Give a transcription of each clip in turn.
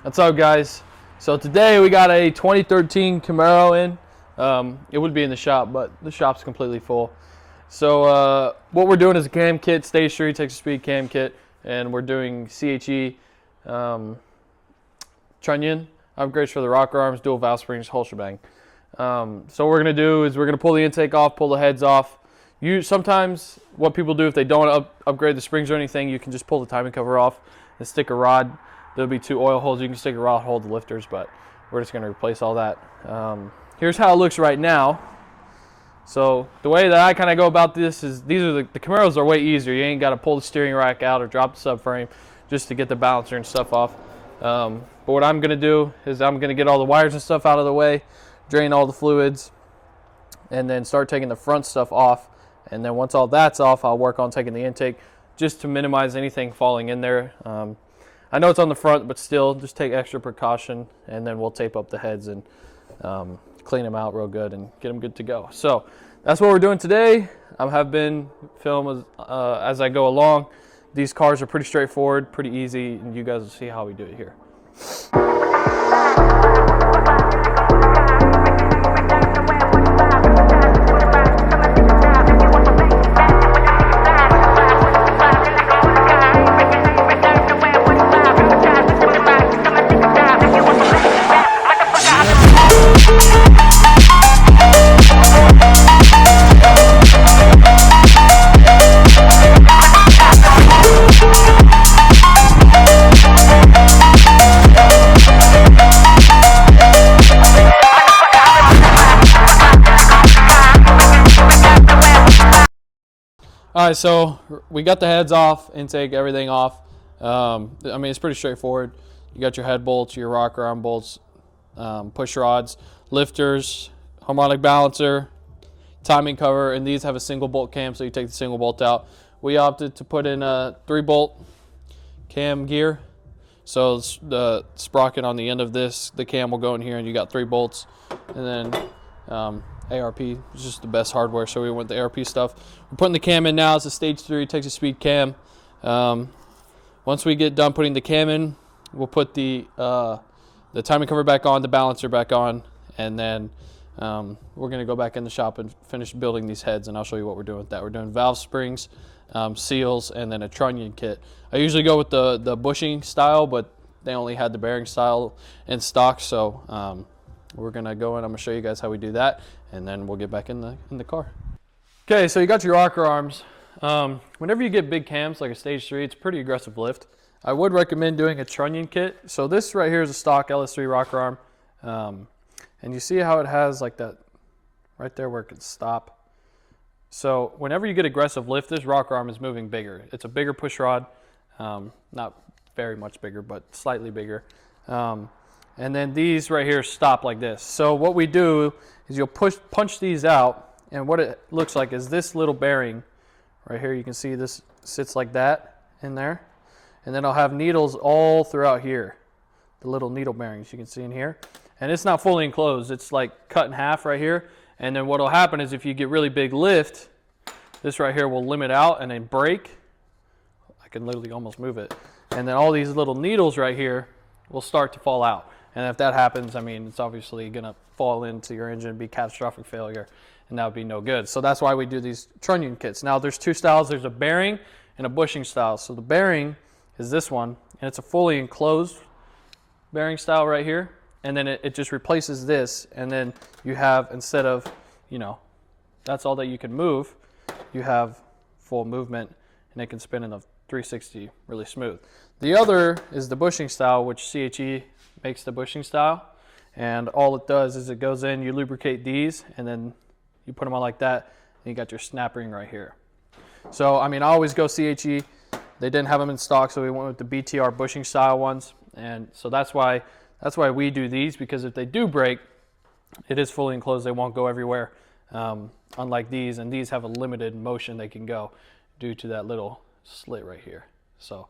What's up, guys? So today we got a 2013 Camaro in. It would be in the shop, but the shop's completely full. So what we're doing is a cam kit, Stage 3 Texas Speed cam kit, and we're doing CHE trunnion upgrades for the rocker arms, dual valve springs, whole shebang. So what we're gonna do is we're gonna pull the intake off, pull the heads off. Sometimes what people do if they don't upgrade the springs or anything, you can just pull the timing cover off and stick a rod. There'll be 2 oil holes. You can stick a rod, hold the lifters, but we're just gonna replace all that. Here's how it looks right now. So the way that I kind of go about this is the Camaros are way easier. You ain't got to pull the steering rack out or drop the subframe just to get the balancer and stuff off. But what I'm gonna do is I'm gonna get all the wires and stuff out of the way, drain all the fluids, and then start taking the front stuff off. And then once all that's off, I'll work on taking the intake just to minimize anything falling in there. I know it's on the front, but still, just take extra precaution, and then we'll tape up the heads and clean them out real good and get them good to go. So that's what we're doing today. I have been filming as I go along. These cars are pretty straightforward, pretty easy, and you guys will see how we do it here. All right, so we got the heads off, intake, everything off. I mean, it's pretty straightforward. You got your head bolts, your rocker arm bolts, push rods, lifters, harmonic balancer, timing cover, and these have a single bolt cam, so you take the single bolt out. We opted to put in a 3-bolt cam gear. So the sprocket on the end of this, the cam will go in here, and you got 3 bolts. And then ARP is just the best hardware, so we went the ARP stuff. We're putting the cam in now. It's a Stage 3 Texas Speed cam. Once we get done putting the cam in, we'll put the timing cover back on, the balancer back on, and then we're going to go back in the shop and finish building these heads, and I'll show you what we're doing with that. We're doing valve springs, seals, and then a trunnion kit. I usually go with the bushing style, but they only had the bearing style in stock, so we're gonna go in. I'm gonna show you guys how we do that, and then we'll get back in the car. Okay, so you got your rocker arms. Whenever you get big cams like a Stage 3, it's a pretty aggressive lift. I would recommend doing a trunnion kit. So this right here is a stock LS3 rocker arm, and you see how it has like that right there where it can stop. So whenever you get aggressive lift, this rocker arm is moving bigger. It's a bigger push rod, not very much bigger, but slightly bigger. And then these right here stop like this. So what we do is you'll punch these out, and what it looks like is this little bearing right here. You can see this sits like that in there. And then I'll have needles all throughout here, the little needle bearings you can see in here. And it's not fully enclosed. It's like cut in half right here. And then what will happen is if you get really big lift, this right here will limit out and then break. I can literally almost move it. And then all these little needles right here will start to fall out. And if that happens, I mean, it's obviously going to fall into your engine, be catastrophic failure, and that would be no good. So that's why we do these trunnion kits. Now, there's 2 styles. There's a bearing and a bushing style. So the bearing is this one, and it's a fully enclosed bearing style right here. And then it just replaces this, and then you have, instead of, that's all that you can move, you have full movement, and it can spin in a 360 really smooth. The other is the bushing style, which CHE makes the bushing style, and all it does is it goes in, you lubricate these, and then you put them on like that, and you got your snap ring right here. So I mean, I always go CHE. They didn't have them in stock, so we went with the BTR bushing style ones, and so that's why we do these, because if they do break, it is fully enclosed. They won't go everywhere, unlike these, and these have a limited motion they can go due to that little slit right here. So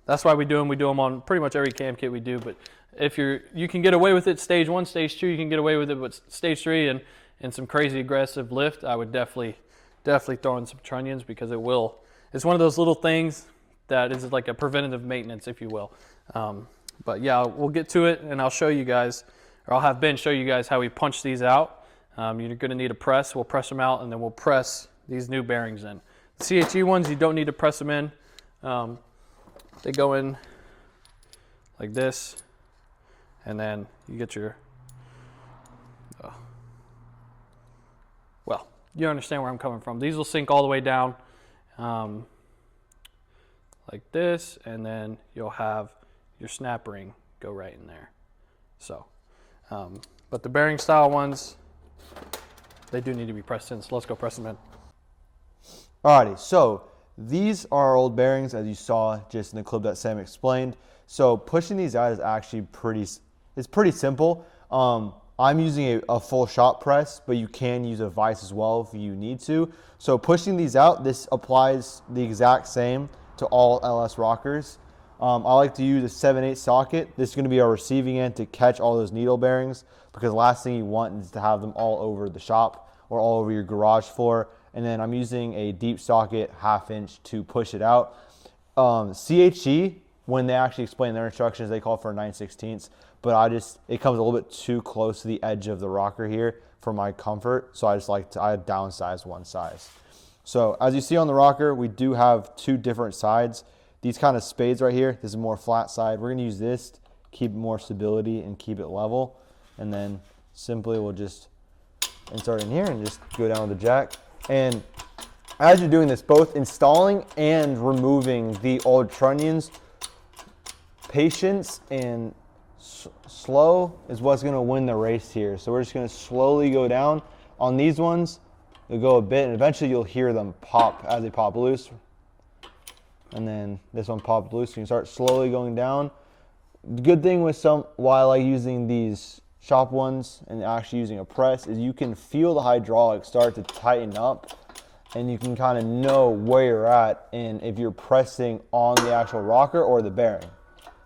that's why we do them. We do them on pretty much every cam kit we do, but if you can get away with it Stage 1, Stage 2, you can get away with it, but Stage 3 and some crazy aggressive lift, I would definitely throw in some trunnions, because it's one of those little things that is like a preventative maintenance, if you will. But But yeah, we'll get to it, and I'll show you guys, or I'll have Ben show you guys how we punch these out. You're going to need a press. We'll press them out, and then we'll press these new bearings in. The CHE ones, you don't need to press them in. They go in like this, and then you get your, well, you understand where I'm coming from. These will sink all the way down like this, and then you'll have your snap ring go right in there. So, but the bearing style ones, they do need to be pressed in, so let's go press them in. Alrighty, so these are our old bearings, as you saw just in the clip that Sam explained. So pushing these out is actually pretty simple. I'm using a full shop press, but you can use a vise as well if you need to. So pushing these out, this applies the exact same to all LS rockers. I like to use a 7/8 socket. This is going to be our receiving end to catch all those needle bearings, because the last thing you want is to have them all over the shop or all over your garage floor. And then I'm using a deep socket 1/2 inch to push it out. CHE, when they actually explain their instructions, they call for a 9/16, but it comes a little bit too close to the edge of the rocker here for my comfort. So I downsize one size. So as you see on the rocker, we do have two different sides. These kind of spades right here, this is more flat side. We're gonna use this to keep more stability and keep it level. And then simply we'll just insert in here and just go down with the jack. And as you're doing this, both installing and removing the old trunnions, patience and slow is what's going to win the race here. So we're just going to slowly go down. On these ones, they'll go a bit, and eventually you'll hear them pop as they pop loose. And then this one popped loose, so you can start slowly going down. The good thing with why I like using these shop ones and actually using a press is you can feel the hydraulics start to tighten up, and you can kind of know where you're at and if you're pressing on the actual rocker or the bearing.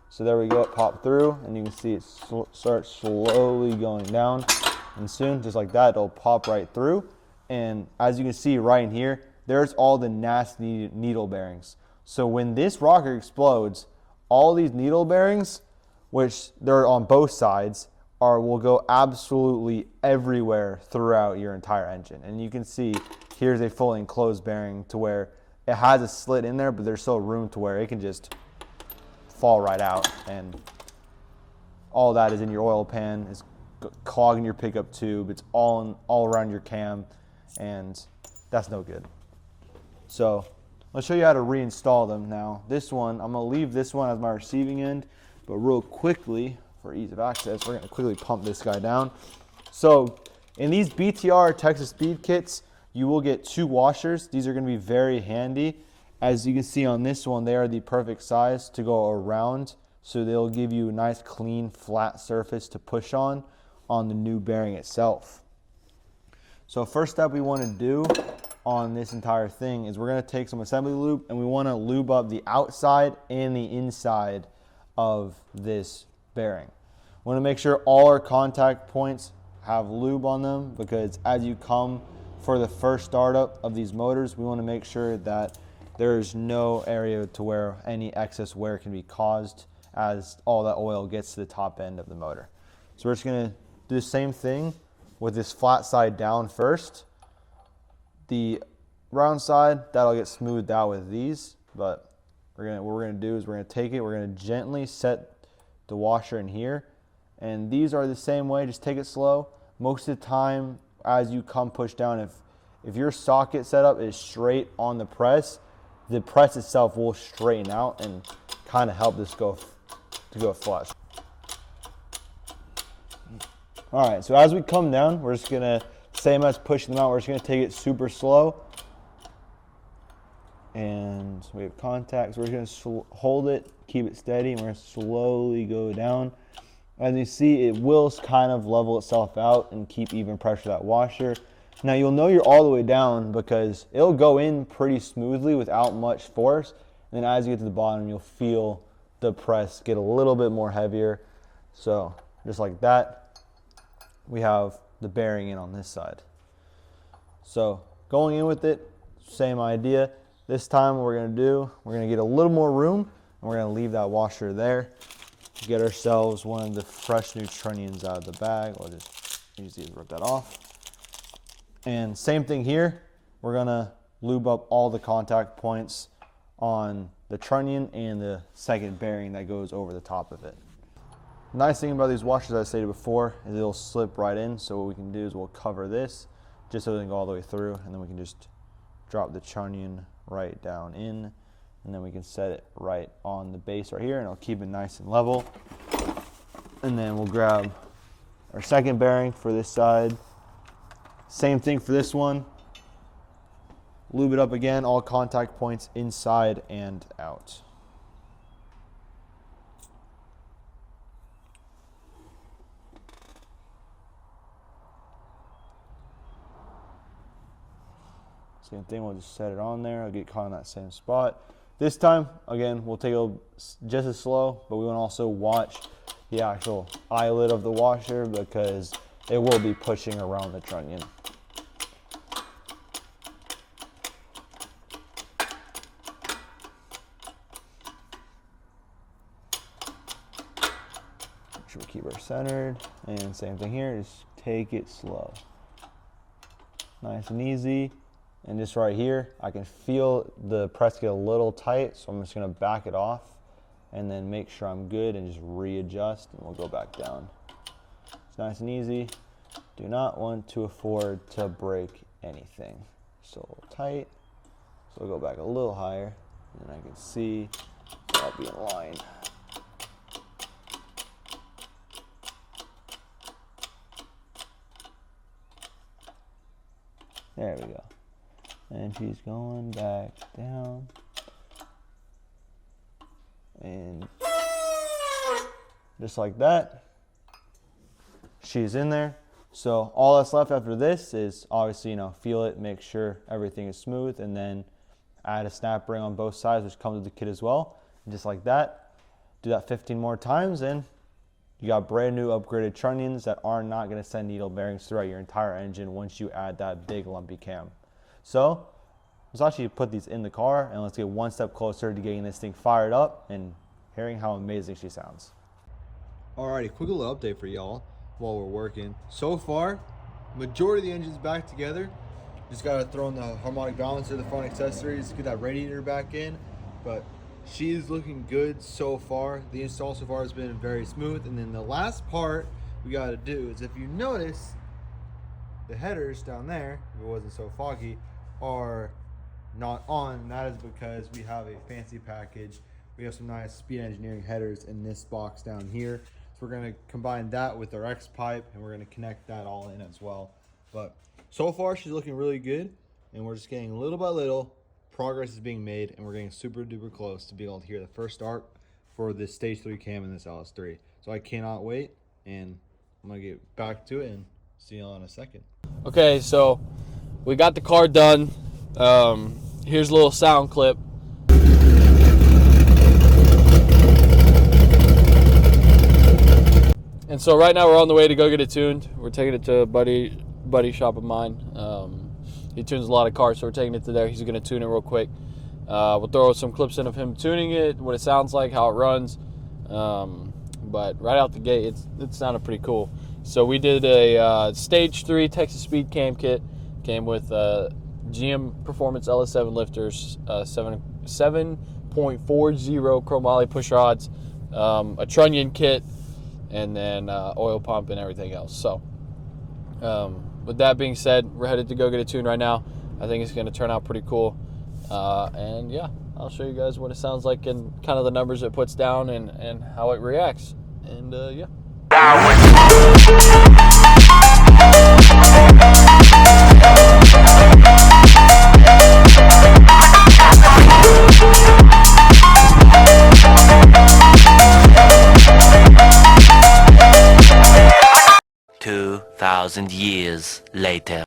So there we go, it popped through, and you can see it start slowly going down, and soon, just like that, it'll pop right through. And as you can see right in here, there's all the nasty needle bearings. So when this rocker explodes, all these needle bearings, which they're on both sides, will go absolutely everywhere throughout your entire engine. And you can see here's a fully enclosed bearing to where it has a slit in there, but there's still room to where it can just fall right out. And all that is in your oil pan, is clogging your pickup tube. It's all around your cam, and that's no good. So let's show you how to reinstall them now. This one, I'm gonna leave this one as my receiving end, but real quickly, for ease of access, we're gonna quickly pump this guy down. So in these BTR Texas Speed Kits, you will get 2 washers. These are gonna be very handy. As you can see on this one, they are the perfect size to go around. So they'll give you a nice, clean, flat surface to push on the new bearing itself. So first step we wanna do on this entire thing is we're gonna take some assembly lube, and we wanna lube up the outside and the inside of this bearing. We want to make sure all our contact points have lube on them, because as you come for the first startup of these motors, we want to make sure that there's no area to where any excess wear can be caused as all that oil gets to the top end of the motor. So we're just going to do the same thing with this flat side down first. The round side, that'll get smoothed out with these, but what we're going to do is we're going to take it, we're going to gently set the washer in here, and these are the same way, just take it slow. Most of the time as you come push down, if your socket setup is straight on the press itself will straighten out and kind of help this go flush. All right, so as we come down, we're just gonna, same as pushing them out, we're just gonna take it super slow. And we have contacts. We're just going to hold it, keep it steady, and we're going to slowly go down. As you see, it will kind of level itself out and keep even pressure that washer. Now you'll know you're all the way down because it'll go in pretty smoothly without much force. And then as you get to the bottom, you'll feel the press get a little bit more heavier. So just like that, we have the bearing in on this side. So going in with it, same idea. This time what we're going to do, we're going to get a little more room, and we're going to leave that washer there. get ourselves one of the fresh new trunnions out of the bag. I'll just easily rip that off. And same thing here. We're gonna lube up all the contact points on the trunnion and the second bearing that goes over the top of it. Nice thing about these washers, as I stated before, is it'll slip right in. So what we can do is we'll cover this just so it doesn't go all the way through, and then we can just drop the trunnion right down in, and then we can set it right on the base right here, and it'll keep it nice and level. And then we'll grab our second bearing for this side. Same thing for this one. Lube it up again, all contact points inside and out. Same thing, we'll just set it on there. I'll get caught in that same spot. This time, again, we'll take it just as slow, but we want to also watch the actual eyelid of the washer because it will be pushing around the trunnion. Make sure we keep her centered, and same thing here, just take it slow. Nice and easy. And just right here, I can feel the press get a little tight, so I'm just gonna back it off and then make sure I'm good and just readjust, and we'll go back down. It's nice and easy. Do not want to afford to break anything. So a little tight, so we'll go back a little higher, and then I can see that'll be in line. There we go. And she's going back down. And just like that, she's in there. So all that's left after this is obviously, feel it, make sure everything is smooth, and then add a snap ring on both sides, which comes with the kit as well. And just like that, do that 15 more times, and you got brand new upgraded trunnions that are not going to send needle bearings throughout your entire engine once you add that big lumpy cam. So let's actually put these in the car, and let's get one step closer to getting this thing fired up and hearing how amazing she sounds. Alrighty, quick little update for y'all while we're working. So far, majority of the engine's back together. Just gotta throw in the harmonic balancer, the front accessories, get that radiator back in. But she's looking good so far. The install so far has been very smooth. And then the last part we gotta do is, if you notice, the headers down there, if it wasn't so foggy, are not on, and that is because we have a fancy package. We have some nice Speed Engineering headers in this box down here. So we're gonna combine that with our X pipe, and we're gonna connect that all in as well. But so far she's looking really good, and we're just getting little by little, progress is being made, and we're getting super duper close to being able to hear the first start for this stage 3 cam in this LS3. So I cannot wait, and I'm gonna get back to it and see you all in a second. Okay, so we got the car done. Here's a little sound clip. And so right now we're on the way to go get it tuned. We're taking it to a buddy shop of mine. He tunes a lot of cars, so we're taking it to there. He's gonna tune it real quick. We'll throw some clips in of him tuning it, what it sounds like, how it runs. But right out the gate, it sounded pretty cool. So we did a stage 3 Texas Speed Cam kit. Came with GM Performance LS7 lifters, 7.40 chromoly push rods, a trunnion kit, and then oil pump and everything else. So with that being said, we're headed to go get it tuned right now. I think it's going to turn out pretty cool. And yeah, I'll show you guys what it sounds like and kind of the numbers it puts down and how it reacts. And yeah. 2,000 years later.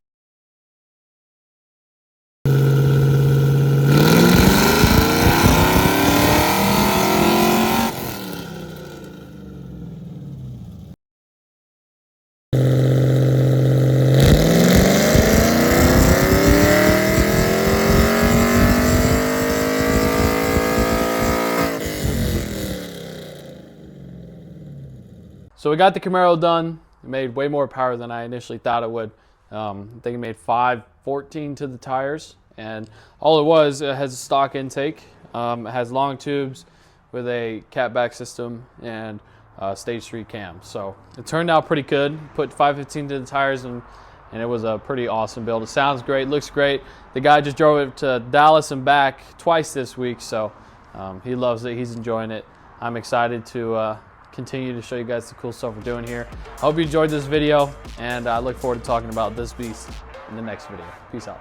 So we got the Camaro done. It made way more power than I initially thought it would. I think it made 514 to the tires, and all it was, it has a stock intake. It has long tubes with a catback system and stage 3 cam. So it turned out pretty good. Put 515 to the tires, and it was a pretty awesome build. It sounds great, looks great. The guy just drove it to Dallas and back twice this week, so he loves it. He's enjoying it. I'm excited to continue to show you guys the cool stuff we're doing here. I hope you enjoyed this video, and I look forward to talking about this beast in the next video. Peace out.